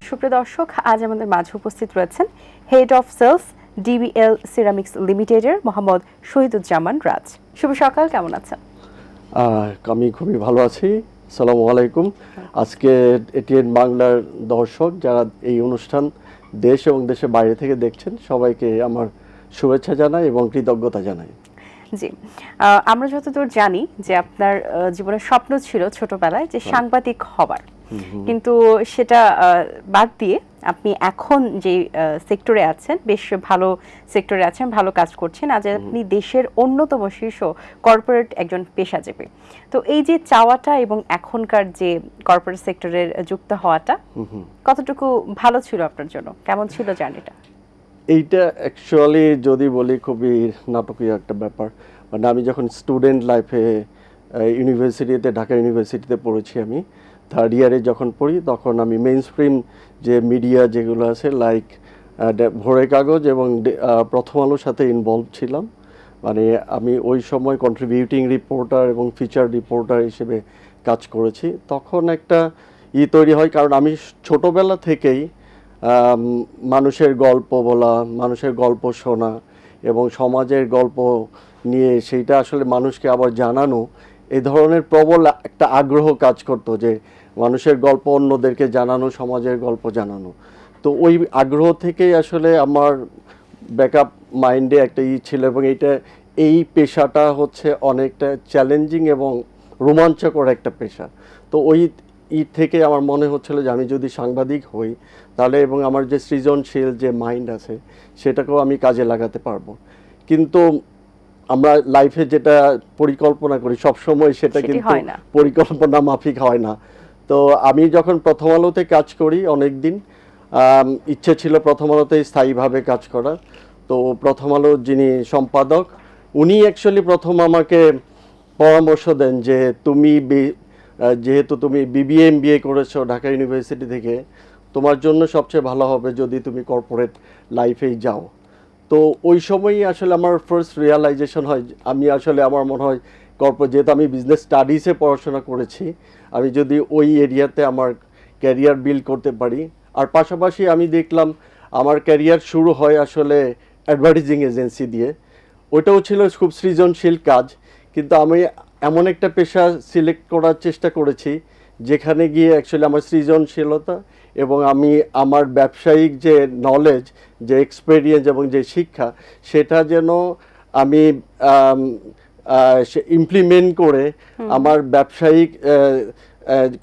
সুপ্রিয় দর্শক, আজ আমাদের মাঝে উপস্থিত রয়েছেন head of sales DBL ceramics লিমিটেডের মোহাম্মদ শহীদুজ্জামান রাজ। শুভ সকাল, কেমন আছেন? আমি খুবই ভালো আছি। আসসালামু আলাইকুম। আজকে এটিএন বাংলার দর্শক যারা এই অনুষ্ঠান দেশ এবং দেশের বাইরে থেকে দেখছেন, সবাইকে আমার শুভেচ্ছা জানাই এবং কৃতজ্ঞতা জানাই। জি, আমরা যতদূর জানি যে আপনার জীবনের স্বপ্ন ছিল ছোটবেলায় যে সাংবাদিক হবার, কিন্তু সেটা বাদ দিয়ে আপনি এখন যে সেক্টরে আছেন, বেশ ভালো সেক্টরে আছেন, ভালো কাজ করছেন। আজ আপনি দেশের অন্যতম শীর্ষ কর্পোরেট একজন পেশাজীবী। তো এই যে চাওয়াটা এবং এখনকার যে কর্পোরেট সেক্টরের যুক্ত হওয়াটা কতটুকু ভালো ছিল আপনার জন্য? কেমন ছিল জার্নিটা? এইটা অ্যাকচুয়ালি যদি বলি খুবই নাটকীয় একটা ব্যাপার। মানে আমি যখন স্টুডেন্ট লাইফে ইউনিভার্সিটিতে, ঢাকা ইউনিভার্সিটিতে পড়েছি, আমি থার্ড ইয়ারে যখন পড়ি, তখন আমি মেইন স্ট্রিম যে মিডিয়া যেগুলো আছে লাইক ভোরের কাগজ এবং প্রথম আলোর সাথে ইনভলভ ছিলাম। মানে আমি ওই সময় কন্ট্রিবিউটিং রিপোর্টার এবং ফিচার রিপোর্টার হিসেবে কাজ করেছি। তখন একটা তৈরি হয়, কারণ আমি ছোটোবেলা থেকেই মানুষের গল্প বলা, মানুষের গল্প শোনা এবং সমাজের গল্প নিয়ে সেইটা আসলে মানুষকে আবার জানানো, এই ধরনের প্রবল একটা আগ্রহ কাজ করতো যে মানুষের গল্প অন্যদেরকে জানানো, সমাজের গল্প জানানো। তো ওই আগ্রহ থেকেই আসলে আমার ব্যাকআপ মাইন্ডে একটা ছিল, এবং এই পেশাটা হচ্ছে অনেকটা চ্যালেঞ্জিং এবং রোমাঞ্চকর একটা পেশা। তো ওই থেকে আমার মনে হচ্ছিল যে আমি যদি সাংবাদিক হই তাহলে, এবং আমার যে সৃজনশীল যে মাইন্ড আছে সেটাকেও আমি কাজে লাগাতে পারবো। কিন্তু আমরা লাইফে যেটা পরিকল্পনা করি সবসময় সেটা কিন্তু পরিকল্পনা মাফিক হয় না। তো আমি যখন প্রথম আলোতে কাজ করি অনেক দিন, ইচ্ছে ছিল প্রথম আলোতে স্থায়ীভাবে কাজ করা। তো প্রথম আলোর যিনি সম্পাদক, উনি অ্যাকচুয়ালি প্রথম আমাকে পরামর্শ দেন যে যেহেতু তুমি বিবিএ এমবিএ করেছো ঢাকা ইউনিভার্সিটি থেকে, তোমার জন্য সবচেয়ে ভালো হবে যদি তুমি কর্পোরেট লাইফেই যাও। তো ওই সময়ই আসলে আমার ফার্স্ট রিয়ালাইজেশন হয়, আমি আসলে আমার মনে হয় যেহেতু আমি বিজনেস স্টাডিজে পড়াশোনা করেছি, আমি যদি ওই এরিয়াতে আমার ক্যারিয়ার বিল্ড করতে পারি। আর পাশাপাশি আমি দেখলাম আমার ক্যারিয়ার শুরু হয় আসলে অ্যাডভার্টাইজিং এজেন্সি দিয়ে। ওইটাও ছিল খুব সৃজনশীল কাজ, কিন্তু আমি এমন একটা পেশা সিলেক্ট করার চেষ্টা করেছি যেখানে গিয়ে অ্যাকচুয়ালি আমার সৃজনশীলতা এবং আমি আমার ব্যবসায়িক যে নলেজ, যে এক্সপেরিয়েন্স এবং যে শিক্ষা, সেটা যেন আমি ইমপ্লিমেন্ট করে আমার ব্যবসায়িক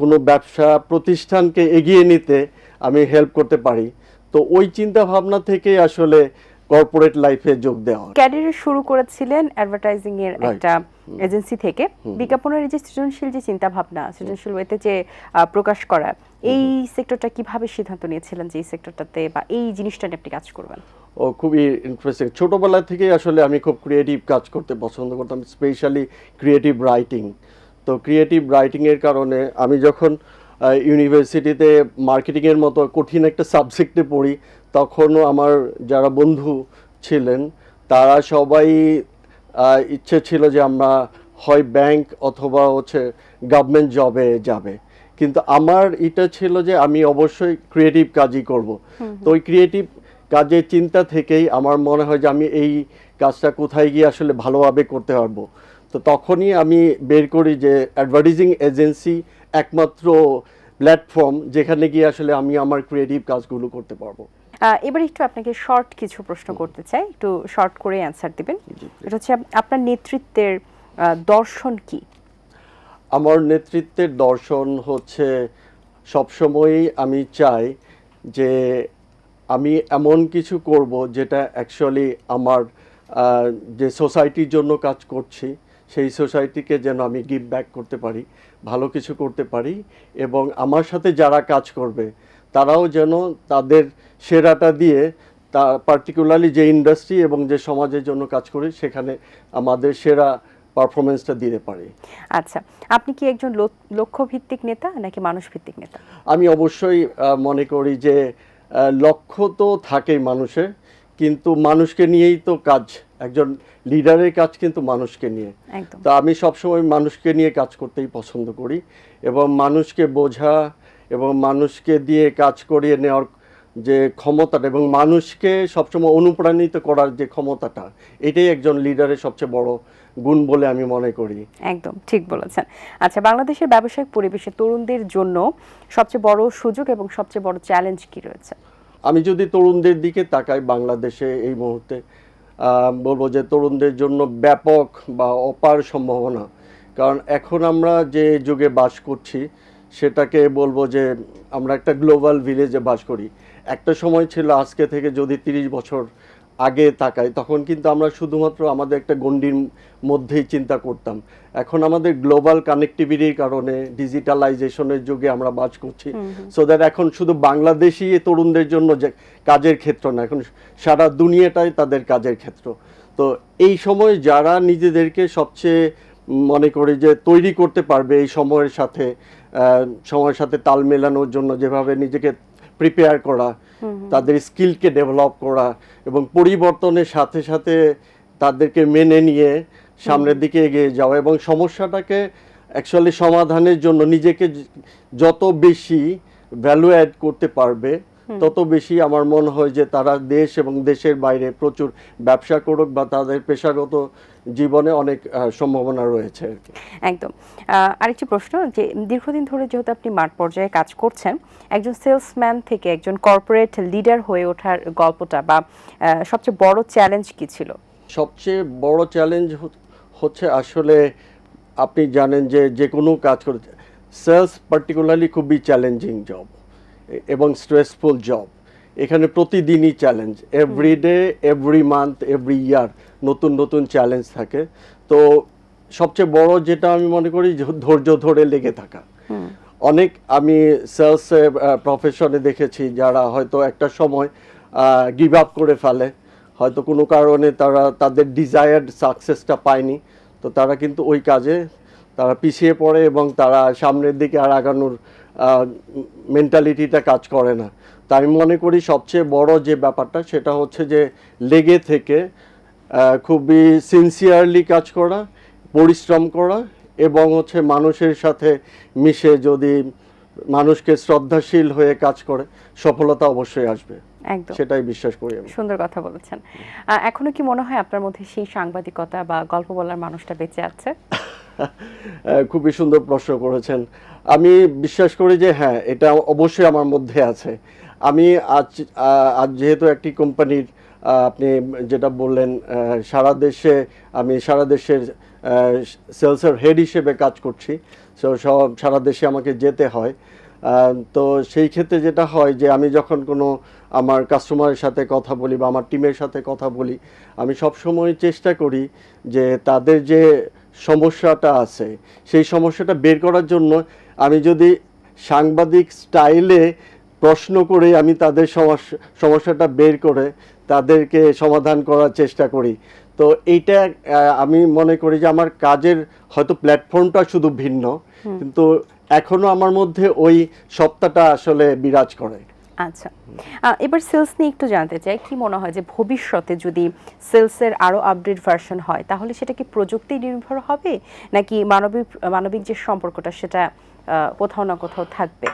কোনো ব্যবসা প্রতিষ্ঠানকে এগিয়ে নিতে আমি হেল্প করতে পারি। তো ওই চিন্তা ভাবনা থেকে আসলে কর্পোরেট লাইফে যোগ দেওয়া। ক্যারিয়ার শুরু করেছিলেন অ্যাডভার্টাইজিং এর একটা এজেন্সি থেকে। বিজ্ঞাপনের যে সৃজনশীল যে চিন্তা ভাবনা, সৃজনশীল ওয়েতে যে প্রকাশ করা, এই সেক্টরটা কিভাবে সিদ্ধান্ত নিয়েছিলেন যে এই সেক্টরটাতে বা এই জিনিসটা নিয়ে আপনি কাজ করবেন? ও খুবই ইন্টারেস্টিং। ছোটোবেলা থেকেই আসলে আমি খুব ক্রিয়েটিভ কাজ করতে পছন্দ করতাম, স্পেশালি ক্রিয়েটিভ রাইটিং। তো ক্রিয়েটিভ রাইটিংয়ের কারণে আমি যখন ইউনিভার্সিটিতে মার্কেটিংয়ের মতো কঠিন একটা সাবজেক্টে পড়ি, তখনও আমার যারা বন্ধু ছিলেন তারা সবাই ইচ্ছে ছিল যে আমরা হয় ব্যাংক অথবা হচ্ছে গভর্নমেন্ট জবে যাবে, কিন্তু আমার এটা ছিল যে আমি অবশ্যই ক্রিয়েটিভ কাজই করব। তো ওই ক্রিয়েটিভ কাজের চিন্তা থেকেই আমার মনে হয় যে আমি এই কাজটা কোথায় গিয়ে আসলে ভালোভাবে করতে পারবো। তো তখনই আমি বের করি যে অ্যাডভার্টাইজিং এজেন্সি একমাত্র প্ল্যাটফর্ম যেখানে গিয়ে আসলে আমি আমার ক্রিয়েটিভ কাজগুলো করতে পারবো। এবার একটু আপনাকে শর্ট কিছু প্রশ্ন করতে চাই, একটু শর্ট করে অ্যান্সার দিবেন। এটা হচ্ছে আপনার নেতৃত্বের দর্শন কি? আমার নেতৃত্বের দর্শন হচ্ছে সবসময়ই আমি চাই যে আমি এমন কিছু করব যেটা অ্যাকচুয়ালি আমার যে সোসাইটির জন্য কাজ করছি সেই সোসাইটিকে যেন আমি গিভ ব্যাক করতে পারি, ভালো কিছু করতে পারি, এবং আমার সাথে যারা কাজ করবে তারাও যেন তাদের সেরাটা দিয়ে পার্টিকুলারলি যে ইন্ডাস্ট্রি এবং যে সমাজের জন্য কাজ করি সেখানে আমাদের সেরা পারফরমেন্সটা দিতে পারি। আচ্ছা, আপনি কি একজন লক্ষ্য ভিত্তিক নেতা নাকি মানুষ ভিত্তিক নেতা? আমি অবশ্যই মনে করি যে লক্ষ্য তো থাকেই মানুষের, কিন্তু মানুষকে নিয়েই তো কাজ, একজন লিডারের কাজ কিন্তু মানুষকে নিয়ে। তো আমি সবসময় মানুষকে নিয়ে কাজ করতেই পছন্দ করি, এবং মানুষকে বোঝা এবং মানুষকে দিয়ে কাজ করিয়ে নেওয়ার যে ক্ষমতাটা এবং মানুষকে সবসময় অনুপ্রাণিত করার যে ক্ষমতাটা, এটাই একজন লিডারের সবচেয়ে বড় গুণ বলে আমি মনে করি। একদম ঠিক বলেছেন। আচ্ছা, বাংলাদেশের ব্যবসায়িক পরিবেশে তরুণদের জন্য সবচেয়ে বড় সুযোগ এবং সবচেয়ে বড় চ্যালেঞ্জ কি রয়েছে? আমি যদি তরুণদের দিকে তাকাই বাংলাদেশে এই মুহূর্তে, বলবো যে তরুণদের জন্য ব্যাপক বা অপার সম্ভাবনা। কারণ এখন আমরা যে যুগে বাস করছি সেটাকে বলবো যে আমরা একটা গ্লোবাল ভিলেজে বাস করি। একটা সময় ছিল, আজকে থেকে যদি 30 বছর আগে তাকাই, তখন কিন্তু আমরা শুধুমাত্র আমাদের একটা গণ্ডির মধ্যেই চিন্তা করতাম। এখন আমাদের গ্লোবাল কানেক্টিভিটির কারণে ডিজিটালাইজেশনের যুগে আমরা বাস করছি। সো দ্যাট এখন শুধু বাংলাদেশি তরুণদের জন্য যে কাজের ক্ষেত্র না, এখন সারা দুনিয়াটাই তাদের কাজের ক্ষেত্র। তো এই সময় যারা নিজেদেরকে সবচেয়ে মনে করি যে তৈরি করতে পারবে এই সময়ের সাথে তাল মেলানোর জন্য, যেভাবে নিজেকে প্রিপেয়ার করা, তাদের স্কিলকে ডেভেলপ করা এবং পরিবর্তনের সাথে সাথে তাদেরকে মেনে নিয়ে সামনের দিকে এগিয়ে যাওয়া এবং সমস্যাটাকে অ্যাকচুয়ালি সমাধানের জন্য নিজেকে যত বেশি ভ্যালু অ্যাড করতে পারবে, তত বেশি আমার মনে হয় যে তারা দেশ এবং দেশের বাইরে প্রচুর ব্যবসা করুক বা তাদের পেশাগত জীবনে অনেক সম্ভাবনা রয়েছে আর কি। একদম। আরেকটি প্রশ্ন, যে দীর্ঘদিন ধরে যেহেতু আপনি মাঠ পর্যায়ে কাজ করছেন, একজন সেলসম্যান থেকে একজন কর্পোরেট লিডার হয়ে ওঠার গল্পটা বা সবচেয়ে বড় চ্যালেঞ্জ কি ছিল? সবচেয়ে বড় চ্যালেঞ্জ হচ্ছে আসলে আপনি জানেন যে যে কোনো কাজ করতে, সেলস পার্টিকুলারলি খুবই চ্যালেঞ্জিং জব এবং স্ট্রেসফুল জব। এখানে প্রতিদিনই challenge, everyday, every month, every year নতুন নতুন চ্যালেঞ্জ থাকে। তো সবচেয়ে বড় যেটা আমি মনে করি ধৈর্য ধরে লেগে থাকা। অনেক আমি সেলস প্রফেশনে দেখেছি যারা হয়তো একটা সময় গিভ আপ করে ফেলে, হয়তো কোনো কারণে তারা তাদের ডিজায়ার্ড সাকসেসটা পায়নি, তো তারা কিন্তু ওই কাজে তারা পিছিয়ে পড়ে এবং তারা সামনের দিকে আর আগানোর মেন্টালিটিটা কাজ করে না। তাই আমি মনে করি সবচেয়ে বড় যে ব্যাপারটা সেটা হচ্ছে যে লেগে থেকে খুবই সিনসিয়ারলি কাজ করা, পরিশ্রম করা এবং হচ্ছে মানুষের সাথে মিশে যদি মানুষকে শ্রদ্ধাশীল হয়ে কাজ করে সফলতা অবশ্যই আসবে। একদম, সেটাই বিশ্বাস করি আমি। সুন্দর কথা বলেছেন। এখনো কি মনে হয় আপনার মধ্যে সেই সাংবাদিকতা বা গল্প বলার মানুষটা বেঁচে আছে? খুবই সুন্দর প্রশ্ন করেছেন। আমি বিশ্বাস করি যে হ্যাঁ, এটা অবশ্যই আমার মধ্যে আছে। আমি আজ যেহেতু একটি কোম্পানির আপনি যেটা বললেন আমি সারা দেশের সেলসের হেড হিসেবে কাজ করছি। সারা দেশে আমাকে যেতে হয়। তো সেই ক্ষেত্রে যেটা হয় যে আমি যখন কোনো আমার কাস্টমারের সাথে কথা বলি বা আমার টিমের সাথে কথা বলি, আমি সবসময় চেষ্টা করি যে তাদের যে সমস্যাটা আছে সেই সমস্যাটা বের করার জন্য আমি যদি সাংবাদিক স্টাইলে প্রশ্ন করে আমি তাদের সমস্যাটা বের করে তাদেরকে সমাধান করার চেষ্টা করি। তো এইটা আমি মনে করি যে আমার কাজের হয়তো প্ল্যাটফর্মটা শুধু ভিন্ন, কিন্তু এখনো আমার মধ্যে ওই সত্তাটা আসলে বিরাজ করে। আচ্ছা, এবার সেলস নিয়ে একটু জানতে চাই। কি মনে হয় যে ভবিষ্যতে যদি সেলসের আরো আপডেট ভার্সন হয়, তাহলে সেটা কি প্রযুক্তি নির্ভর হবে, নাকি মানবিক যে সম্পর্কটা সেটা কোথাও না কোথাও থাকবে?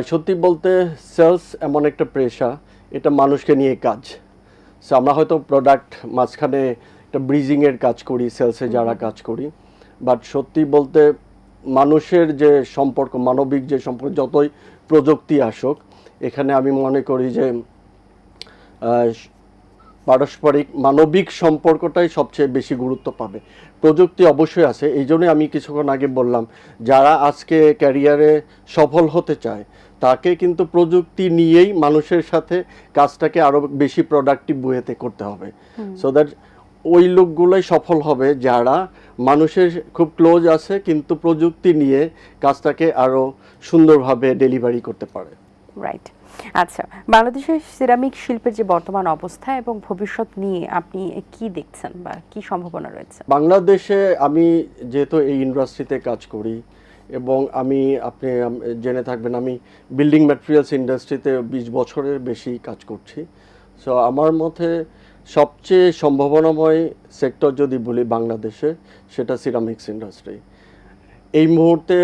সত্যি বলতে সেলস এমন একটা পেশা, এটা মানুষকে নিয়ে কাজ। সো আমরা হয়তো প্রোডাক্ট মাঝখানে একটা ব্রিজিংয়ের কাজ করি সেলসে যারা কাজ করি, বাট সত্যি বলতে মানুষের যে সম্পর্ক, মানবিক যে সম্পর্ক, যতই প্রযুক্তি আসুক, এখানে আমি মনে করি যে পারস্পরিক মানবিক সম্পর্কটাই সবচেয়ে বেশি গুরুত্ব পাবে। প্রযুক্তি অবশ্যই আছে, এই জন্যই আমি কিছুক্ষণ আগে বললাম যারা আজকে ক্যারিয়ারে সফল হতে চায় তাকে কিন্তু প্রযুক্তি নিয়েই মানুষের সাথে কাজটাকে আরও বেশি প্রোডাক্টিভ ওয়েতে করতে হবে। সো দ্যাট ওই লোকগুলোই সফল হবে যারা মানুষের খুব ক্লোজ আছে কিন্তু প্রযুক্তি নিয়ে কাজটাকে আরও সুন্দরভাবে ডেলিভারি করতে পারে। রাইট। আচ্ছা, বাংলাদেশের সিরামিক শিল্পের যে বর্তমান অবস্থা এবং ভবিষ্যৎ নিয়ে আপনি কি দেখছেন বা কি সম্ভাবনা রয়েছে? বাংলাদেশে আমি যেহেতু এই ইন্ডাস্ট্রিতে কাজ করি এবং আপনি জেনে থাকবেন আমি বিল্ডিং ম্যাটেরিয়ালস ইন্ডাস্ট্রিতে 20 বছরের বেশি কাজ করছি। সো আমার মতে সবচেয়ে সম্ভাবনাময় সেক্টর যদি বলি বাংলাদেশে, সেটা সিরামিক্স ইন্ডাস্ট্রি। এই মুহূর্তে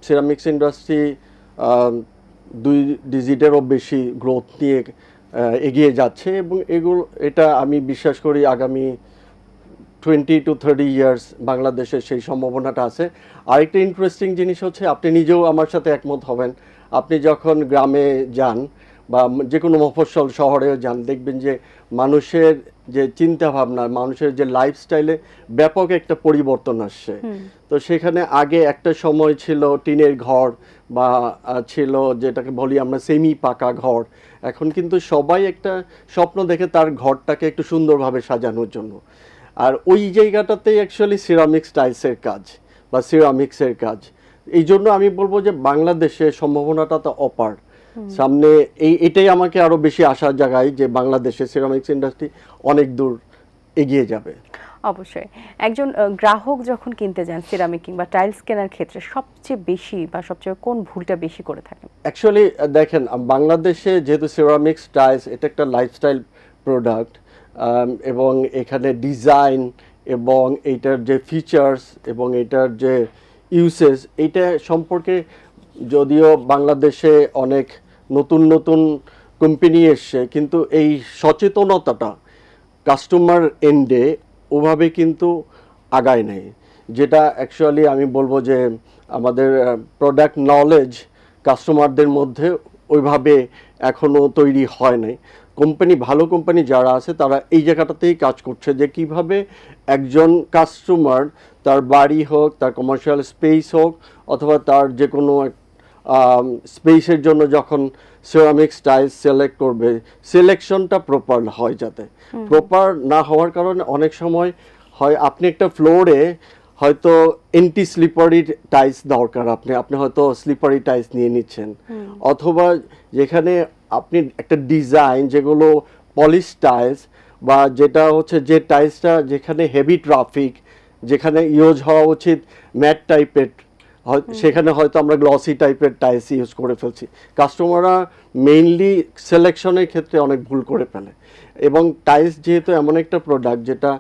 সিরামিক্স ইন্ডাস্ট্রি 2 ডিজিটেরও বেশি গ্রোথ নিয়ে এগিয়ে যাচ্ছে, এবং এটা আমি বিশ্বাস করি আগামী 20 to 30 ইয়ার্স বাংলাদেশে সেই সম্ভাবনাটা আছে। আরেকটা ইন্টারেস্টিং জিনিস হচ্ছে, আপনি নিজেও আমার সাথে একমত হবেন, আপনি যখন গ্রামে যান বা যে কোনো মফস্বল শহরেও যান, দেখবেন যে মানুষের যে চিন্তা ভাবনা, মানুষের যে লাইফস্টাইলে ব্যাপক একটা পরিবর্তন আসছে। তো সেখানে আগে একটা সময় ছিল টিনের ঘর বা ছিল যেটাকে বলি আমরা সেমি পাকা ঘর। এখন কিন্তু সবাই একটা স্বপ্ন দেখে তার ঘরটাকে একটু সুন্দরভাবে সাজানোর জন্য। আর ওই জায়গাটাতেই অ্যাকচুয়ালি সিরামিক্স টাইলসের কাজ বা সিরামিক্সের কাজ। এই জন্য আমি বলবো যে বাংলাদেশে সম্ভাবনাটা তো অপার। সামনে এটাই আমাকে আরো বেশি আশার জায়গায় যে বাংলাদেশে সিরামিক্স ইন্ডাস্ট্রি অনেক দূর এগিয়ে যাবে। অবশ্যই। একজন গ্রাহক যখন কিনতে যান সিরামিক কিংবা টাইলস কেনার ক্ষেত্রে সবচেয়ে বেশি বা সবচেয়ে কোন ভুলটা বেশি করে থাকেন? অ্যাকচুয়ালি দেখেন, বাংলাদেশে যেহেতু সিরামিক্স টাইলস এটা একটা লাইফস্টাইল প্রোডাক্ট, এবং এখানে ডিজাইন এবং এইটার যে ফিচার্স এবং এটার যে ইউসেজ, এইটা সম্পর্কে যদিও বাংলাদেশে অনেক নতুন নতুন কোম্পানি এসছে, কিন্তু এই সচেতনতাটা কাস্টমার এন্ডে ওভাবে কিন্তু আগায় নেই, যেটা অ্যাকচুয়ালি আমি বলবো যে আমাদের প্রোডাক্ট নলেজ কাস্টমারদের মধ্যে ওইভাবে এখনও তৈরি হয় নাই। ভালো কোম্পানি যারা আছে তারা এই জায়গাটাতেই কাজ করছে যে কিভাবে একজন কাস্টমার তার বাড়ি হোক, তার কমার্শিয়াল স্পেস হোক, অথবা তার যে কোনো স্পেসের জন্য যখন সিরামিক্স টাইলস সিলেক্ট করবে, সিলেকশনটা প্রপার হয়। যাতে প্রপার না হওয়ার কারণে অনেক সময় হয় আপনি একটা ফ্লোরে হয়তো এন্টি স্লিপারি টাইলস দরকার, আপনি হয়তো স্লিপারি টাইলস নিয়ে নিচ্ছেন, অথবা যেখানে আপনি একটা ডিজাইন যেগুলো পলিশ টাইলস বা যেটা হচ্ছে যে টাইলসটা যেখানে হেভি ট্রাফিক, যেখানে ইউজ হওয়া উচিত ম্যাট টাইপের, সেখানে হয়তো আমরা গ্লসি টাইপের টাইলস ইউজ করে ফেলছি। কাস্টমাররা মেইনলি সিলেকশনের ক্ষেত্রে অনেক ভুল করে ফেলে, এবং টাইলস যেহেতু এমন একটা প্রোডাক্ট যেটা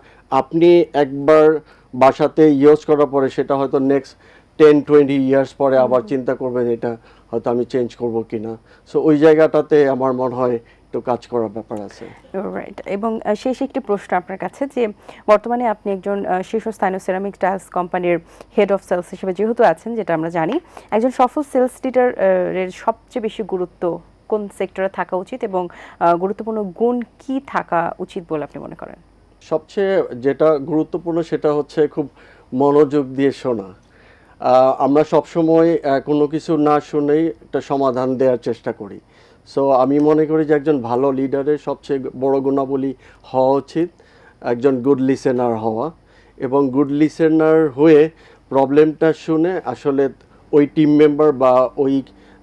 আপনি একবার বাসাতে ইউজ করার পরে সেটা হয়তো নেক্সট 10-20 ইয়ার্স পরে আবার চিন্তা করবেন এটা হয়তো আমি চেঞ্জ করব কিনা। সো ওই জায়গাটাতে আমার মনে হয় একটু কাজ করার ব্যাপার আছে। রাইট। এবং শেষ একটি প্রশ্ন আপনার কাছে, যে বর্তমানে আপনি একজন শীর্ষস্থানীয় সিরামিক টাইলস কোম্পানির হেড অফ সেলস হিসেবে যেহেতু আছেন, যেটা আমরা জানি, একজন সফল সেলস লিডারের সবচেয়ে বেশি গুরুত্ব কোন সেক্টরে থাকা উচিত এবং গুরুত্বপূর্ণ গুণ কি থাকা উচিত বলে আপনি মনে করেন? সবচেয়ে যেটা গুরুত্বপূর্ণ সেটা হচ্ছে খুব মনোযোগ দিয়ে শোনা। আমরা সবসময় কোনো কিছু না শুনেই একটা সমাধান দেওয়ার চেষ্টা করি। সো আমি মনে করি যে একজন ভালো লিডারের সবচেয়ে বড় গুণাবলী হওয়া উচিত একজন গুড লিসেনার হওয়া, এবং গুড লিসেনার হয়ে প্রবলেমটা শুনে আসলে ওই টিম মেম্বার বা ওই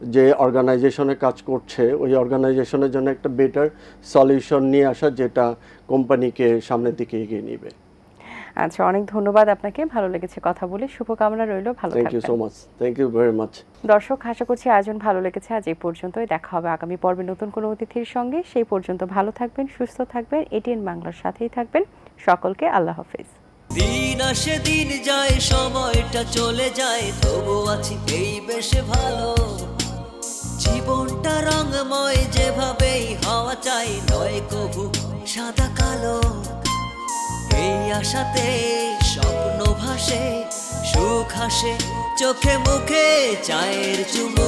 যে অর্গানাইজেশনে কাজ করছে ওই অর্গানাইজেশনের জন্য একটা বেটার সলিউশন নিয়ে আসা, যেটা কোম্পানিকে সামনের দিকে এগিয়ে নেবে। আচ্ছা, অনেক ধন্যবাদ আপনাকে, ভালো লেগেছে কথা বলে। শুভকামনা রইল, ভালো থাকবেন। Thank you so much. Thank you very much. দর্শক, আশা করছি আয়োজন ভালো লেগেছে। আজ এই পর্যন্তই, দেখা হবে আগামী পর্বে নতুন কোনো অতিথির সঙ্গে। সেই পর্যন্ত ভালো থাকবেন, সুস্থ থাকবেন, এটিএন বাংলার সাথেই থাকবেন। সকলকে আল্লাহ হাফেজ। দিন আসে দিন যায়, সময়টা চলে যায়, তবু আছি এই বেশ ভালো। জীবনটা রঙময়, যেভাবেই হওয়া চাই, নয় কবু সাদা কালো। এই আশাতে স্বপ্ন ভাসে, সুখ হাসে চোখে মুখে, চায়ের চুমুক